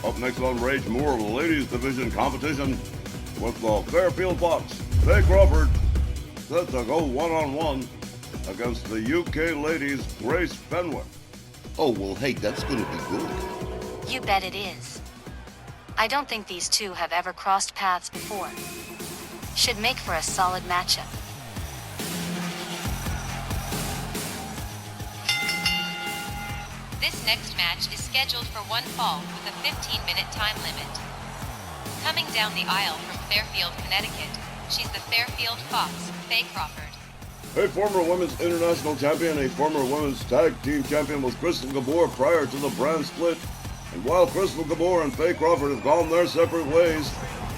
Up next on Rage, more of the ladies division competition with the Fairfield Fox. Faye Crawford set to go one-on-one against the UK ladies' Grace Fenwick. Oh, well, hey, that's gonna be good. You bet it is. I don't think these two have ever crossed paths before. Should make for a solid matchup. This next match is scheduled for one fall with a 15-minute time limit. Coming down the aisle from Fairfield, Connecticut, she's the Fairfield Fox, Faye Crawford. A former women's international champion, a former women's tag team champion was Crystal Gabor prior to the brand split. And while Crystal Gabor and Faye Crawford have gone their separate ways,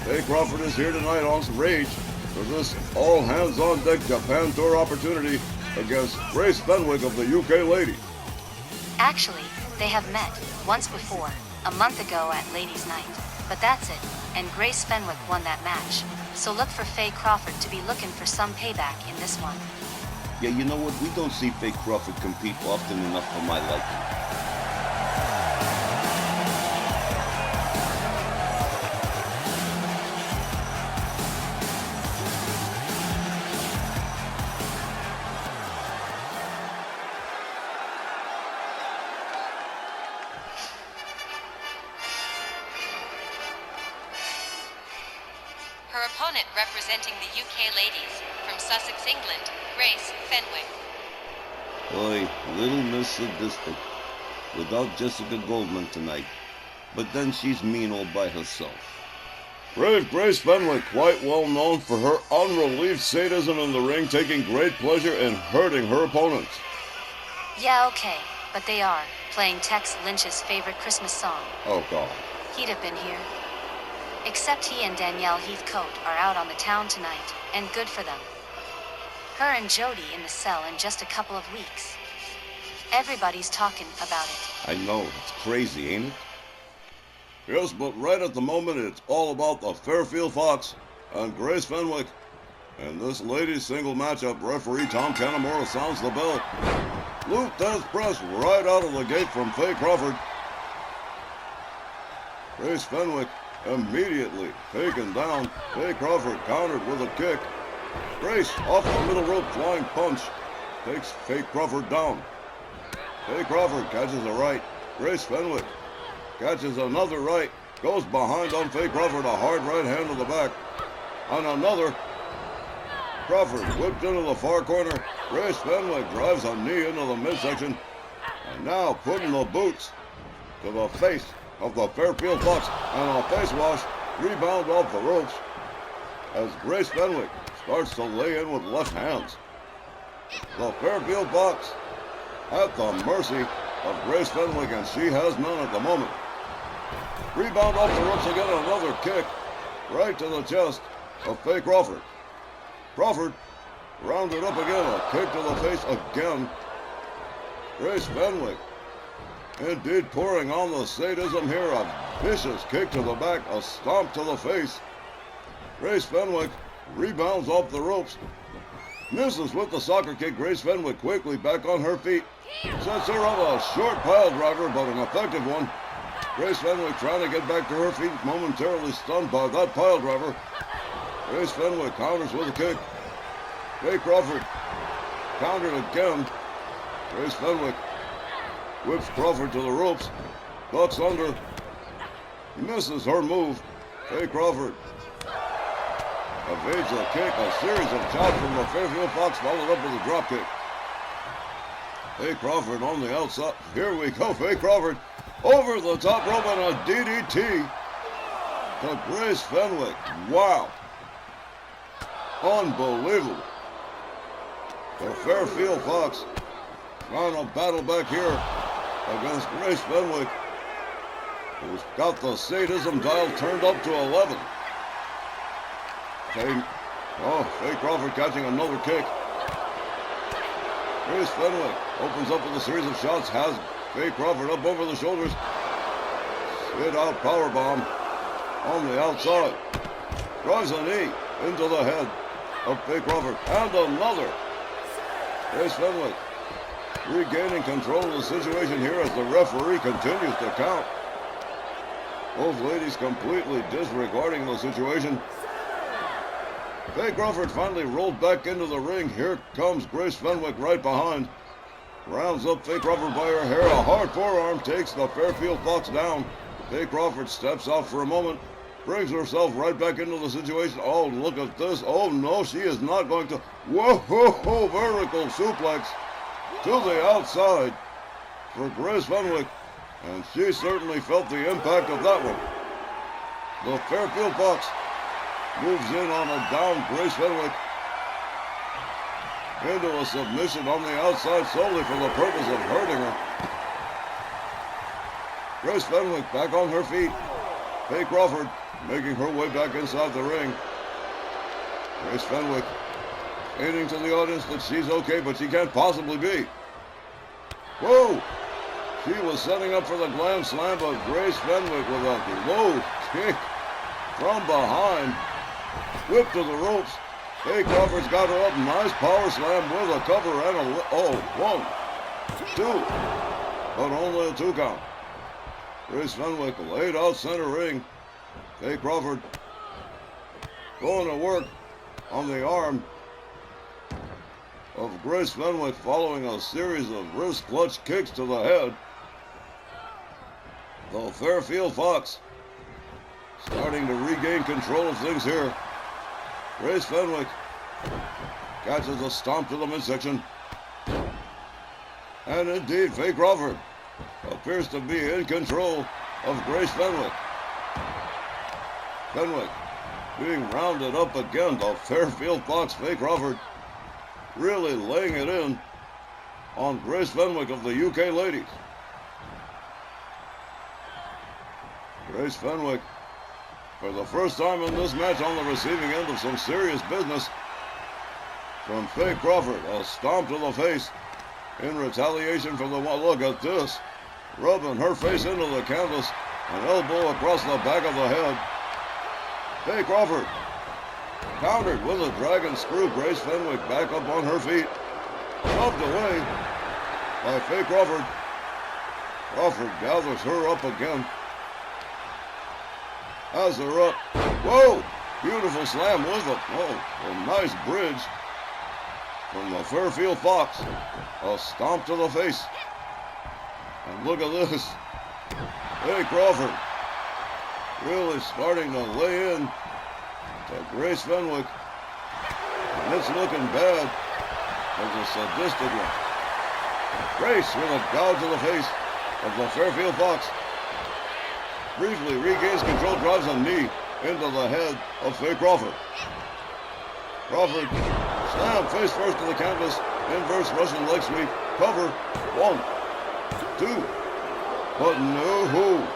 Faye Crawford is here tonight on Rage for this all-hands-on-deck Japan Tour opportunity against Grace Fenwick of the UK ladies. Actually, they have met once before, a month ago at Ladies' Night. But that's it, and Grace Fenwick won that match. So look for Faye Crawford to be looking for some payback in this one. Yeah, you know what? We don't see Faye Crawford compete often enough for my liking. Her opponent representing the UK ladies, from Sussex, England, Grace Fenwick. Boy, little Miss Sadistic. Without Jessica Goldman tonight. But then she's mean all by herself. Brave Grace Fenwick, quite well known for her unrelieved sadism in the ring, taking great pleasure in hurting her opponents. Yeah, okay, but they are playing Tex Lynch's favorite Christmas song. Oh, God. He'd have been here. Except he and Danielle Heathcote are out on the town tonight, and good for them. Her and Jody in the cell in just a couple of weeks. Everybody's talking about it. I know, it's crazy, ain't it? Yes, but right at the moment, it's all about the Fairfield Fox and Grace Fenwick. In this ladies' single matchup, referee Tom Canamora sounds the bell. Lou Tez press right out of the gate from Faye Crawford. Grace Fenwick immediately taken down. Faye Crawford countered with a kick. Grace off the middle rope flying punch takes Faye Crawford down. Faye Crawford catches a right. Grace Fenwick catches another right. Goes behind on Faye Crawford, a hard right hand to the back. On another. Crawford whipped into the far corner. Grace Fenwick drives a knee into the midsection. And now putting the boots to the face of the Fairfield Fox, and a face wash, rebound off the ropes as Grace Fenwick starts to lay in with left hands. The Fairfield Fox at the mercy of Grace Fenwick, and she has none at the moment. Rebound off the ropes again, another kick right to the chest of Faye Crawford. Crawford rounded up again, a kick to the face again. Grace Fenwick indeed pouring on the sadism here, a vicious kick to the back, a stomp to the face. Grace Fenwick rebounds off the ropes, misses with the soccer kick. Grace Fenwick quickly back on her feet, sets her up a short pile driver, but an effective one. Grace Fenwick trying to get back to her feet, momentarily stunned by that pile driver. Grace Fenwick counters with a kick. Faye Crawford countered again. Grace Fenwick whips Crawford to the ropes, ducks under, misses her move. Faye Crawford evades the kick, a series of chops from the Fairfield Fox, followed up with a drop kick. Faye Crawford on the outside. Here we go, Faye Crawford over the top rope and a DDT to Grace Fenwick. Wow. Unbelievable. The Fairfield Fox trying to battle back here against Grace Fenwick, who's got the sadism dial turned up to 11. Faye Crawford catching another kick. Grace Fenwick opens up with a series of shots, has Faye Crawford up over the shoulders. Sit out powerbomb on the outside. Drives a knee into the head of Faye Crawford. And another. Grace Fenwick regaining control of the situation here as the referee continues to count. Both ladies completely disregarding the situation. Faye Crawford finally rolled back into the ring. Here comes Grace Fenwick right behind. Rounds up Faye Crawford by her hair. A hard forearm takes the Fairfield Fox down. Faye Crawford steps out for a moment. Brings herself right back into the situation. Oh, look at this. Oh, no, she is not going to. Whoa, vertical suplex to the outside for Grace Fenwick. And she certainly felt the impact of that one. The Fairfield Fox moves in on a down Grace Fenwick into a submission on the outside solely for the purpose of hurting her. Grace Fenwick back on her feet. Faye Crawford making her way back inside the ring. Grace Fenwick stating to the audience that she's okay, but she can't possibly be. Whoa! She was setting up for the glam slam, but Grace Fenwick with a low kick from behind. Whip to the ropes. Faye Crawford's got her up. Nice power slam with a cover and a... one, two. But only a 2 count. Grace Fenwick laid out center ring. Faye Crawford going to work on the arm of Grace Fenwick following a series of wrist clutch kicks to the head. The Fairfield Fox starting to regain control of things here. Grace Fenwick catches a stomp to the midsection. And indeed, Faye Crawford appears to be in control of Grace Fenwick. Fenwick being rounded up again. The Fairfield Fox, Faye Crawford, really laying it in on Grace Fenwick of the UK ladies. Grace Fenwick, for the first time in this match, on the receiving end of some serious business from Faye Crawford. A stomp to the face in retaliation for the one. Look at this. Rubbing her face into the canvas. An elbow across the back of the head. Faye Crawford countered with a dragon screw. Grace Fenwick back up on her feet. Shoved away by Faye Crawford. Crawford gathers her up again. Has her up. Whoa! Beautiful slam with a nice bridge from the Fairfield Fox. A stomp to the face. And look at this. Faye Crawford really starting to lay in to Grace Fenwick. And it's looking bad as a sadistic one. Grace with a gouge to the face of the Fairfield Fox. Briefly regains control, drives a knee into the head of Faye Crawford. Crawford slam face first to the canvas, inverse Russian leg sweep, cover, 1, 2, but no.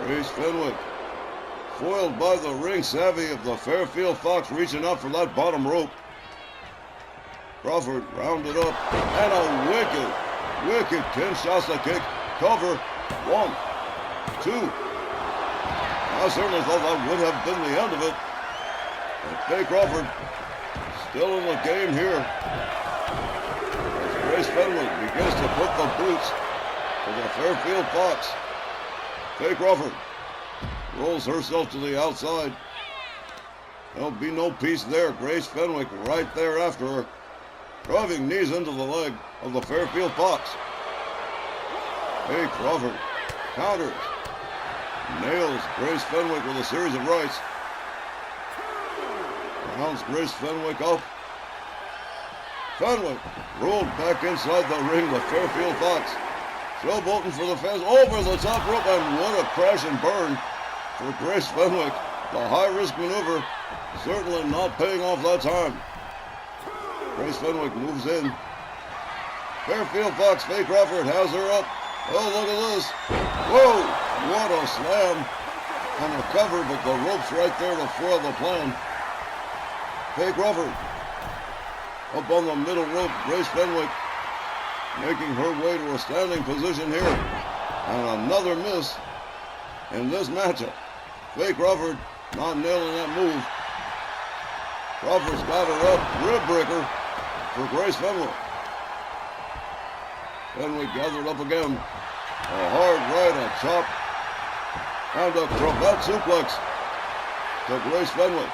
Grace Fenwick foiled by the ring savvy of the Fairfield Fox, reaching out for that bottom rope. Crawford rounded up, and a wicked Kinshasa kick, cover, 1, 2. I certainly thought that would have been the end of it. But Faye Crawford still in the game here. As Grace Fenwick begins to put the boots to the Fairfield Fox. Faye Crawford rolls herself to the outside. There'll be no peace there. Grace Fenwick right there after her. Driving knees into the leg of the Fairfield Fox. Faye Crawford counters. Nails Grace Fenwick with a series of rights. Rounds Grace Fenwick up. Fenwick rolled back inside the ring. The Fairfield Fox showboating for the fence over the top rope, and what a crash and burn for Grace Fenwick. The high-risk maneuver certainly not paying off that time. Grace Fenwick moves in. Fairfield Fox, Faye Crawford has her up. Oh, look at this. Whoa! What a slam on the cover, but the rope's right there to foil the plan. Faye Crawford up on the middle rope. Grace Fenwick making her way to a standing position here. And another miss in this matchup. Faye Crawford not nailing that move. Crawford's got her up. Rib breaker for Grace Fenwick. Fenwick gathered up again. A hard right, a chop And a cravat suplex to Grace Fenwick.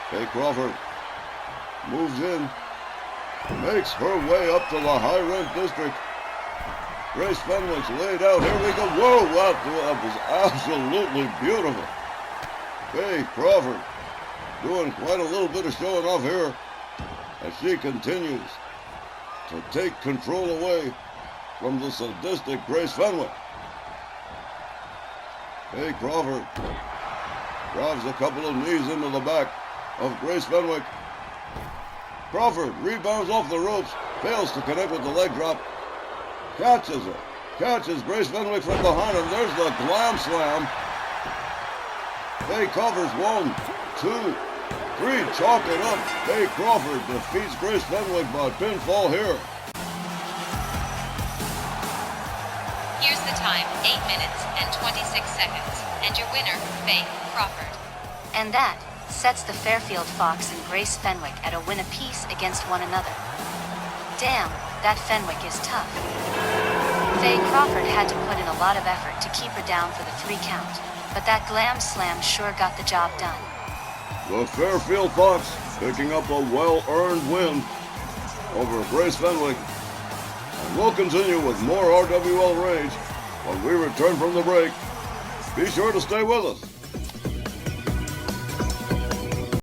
Faye Crawford moves in, makes her way up to the high rent district. Grace Fenwick's laid out. Here we go. Whoa, that was absolutely beautiful. Faye Crawford doing quite a little bit of showing off here as she continues to take control away from the sadistic Grace Fenwick. Faye Crawford drives a couple of knees into the back of Grace Fenwick. Crawford rebounds off the ropes, fails to connect with the leg drop, catches Grace Fenwick from behind, and there's the glam slam. Faye covers 1, 2, 3, chalk it up. Faye Crawford defeats Grace Fenwick by pinfall here. Here's the time, 8 minutes and 26 seconds. And your winner, Faye Crawford. And that sets the Fairfield Fox and Grace Fenwick at a win apiece against one another. Damn, that Fenwick is tough. Faye Crawford had to put in a lot of effort to keep her down for the 3 count, but that glam slam sure got the job done. The Fairfield Fox picking up a well-earned win over Grace Fenwick. And we'll continue with more RWL Rage when we return from the break. Be sure to stay with us.